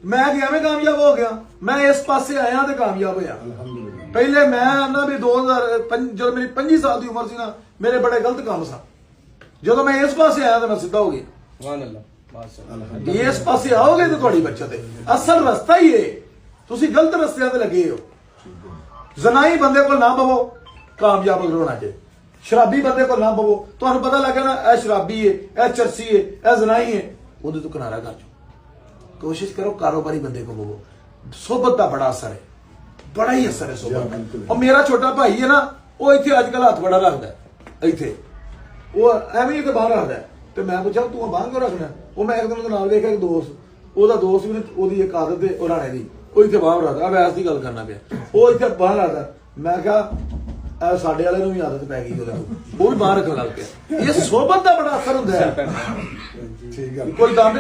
मैं किवें कामयाब हो गया? मैं इस पासे आया तो कामयाब होया। पहले मैं ना भी 2005 जब मेरी 25 साल की उम्र सी ना, मेरे बड़े गलत काम सन। जो मैं इस पासे आया तो मैं सीधा हो गया। इस पासे आओगे तो थोड़ी बचत है। असल रास्ता ही है, तुसी गलत रस्ते ते लगे हो। जनाई बंदे को ना पवो, कामयाब होना चाहिए। शराबी बंदे को ना पवो, तुहानू पता लगे ना ए शराबी है, ए चरसी है, ए जनाई है, उहदे तो किनारा कर जाओ। कोशिश करो कारोबारी बंदे को पवो। सोबत का बड़ा असर है, बड़ा ही असर है सोबत। और मेरा छोटा भाई है ना, वो इतने अजकल हाथ बड़ा रखता है, इतने वो एवं तो बाहर रखता है। तो मैं पूछा तू बाहर क्यों रखना? वो मैं एक दिन नाल देखा एक दोस्त, ਉਹਦਾ ਦੋਸਤ ਵੀ ਉਹਦੀ ਇੱਕ ਆਦਤ ਹੈ ਉਹ ਰਾਣੇ ਦੀ, ਉਹ ਇੱਥੇ ਬਾਹਰ ਰੱਖਦਾ। ਆ ਵੈਸ ਦੀ ਗੱਲ ਕਰਨਾ ਪਿਆ, ਉਹ ਇੱਥੇ ਬਾਹਰ ਰੱਖਦਾ। ਮੈਂ ਕਿਹਾ ਸਾਡੇ ਵਾਲੇ ਨੂੰ ਵੀ ਆਦਤ ਪੈ ਗਈ ਉਹਦੇ, ਉਹ ਵੀ ਬਾਹਰ ਰੱਖਣ ਲੱਗ ਪਿਆ। ਇਹ ਸੋਬਤ ਦਾ ਬੜਾ ਅਸਰ ਹੁੰਦਾ ਹੈ। ਠੀਕ ਹੈ, ਕੋਈ ਦੰਦ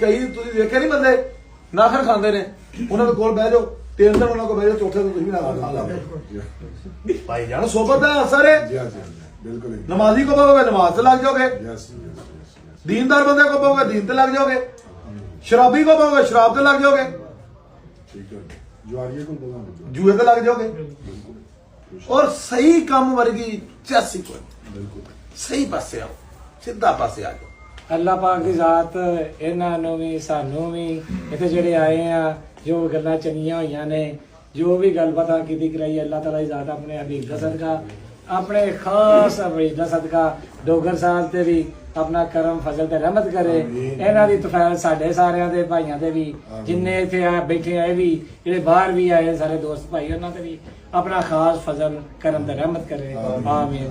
ਕਈ ਤੁਸੀਂ ਦੇਖਿਆ ਨਹੀਂ ਬੰਦੇ ਨਾਖਰ ਖਾਂਦੇ ਨੇ, ਉਹਨਾਂ ਦੇ ਕੋਲ ਬਹਿ ਜਾਓ, 3 ਦਿਨ ਉਹਨਾਂ ਕੋਲ ਬਹਿ ਜਾਓ, ਚੌਥੇ ਦਿਨ ਤੁਸੀਂ ਨਾਖਰ ਖਾ ਲਓ। ਭਾਈ ਜਾਨ ਸੋਬਤ ਦਾ ਅਸਰ ਹੈ। नमाजी को पाओगे नमाज से लग जाओगे, दीनदार बंदे को पाओगे दीन से लग जाओगे, शराबी को पाओगे शराब से लग जाओगे, जुए से लग जाओगे। और सही काम वर्गी चैसी को सही पासे आओ, सीधा पासे आ जाओ। अल्लाह पाक की जात इन्हों भी सानू भी इतने जेडे आए हैं, जो गल्लां चंगियां होईयां ने, जो भी गलबात की कराई, अल्लाह ताला की जात अपने हबीब का सदका, अपने खास हबीब का सदका डोगर साहब ते भी अपना करम फजल ते रहमत करे। इन्हां दी तफैल साडे सारियां दे भाइयां दे भी, जिन्ने इत्थे बैठे आए भी, जेडे बाहर भी आए सारे दोस्त भाई, उन्हां ते भी अपना खास फजल करम ते रहमत करे। आमीन।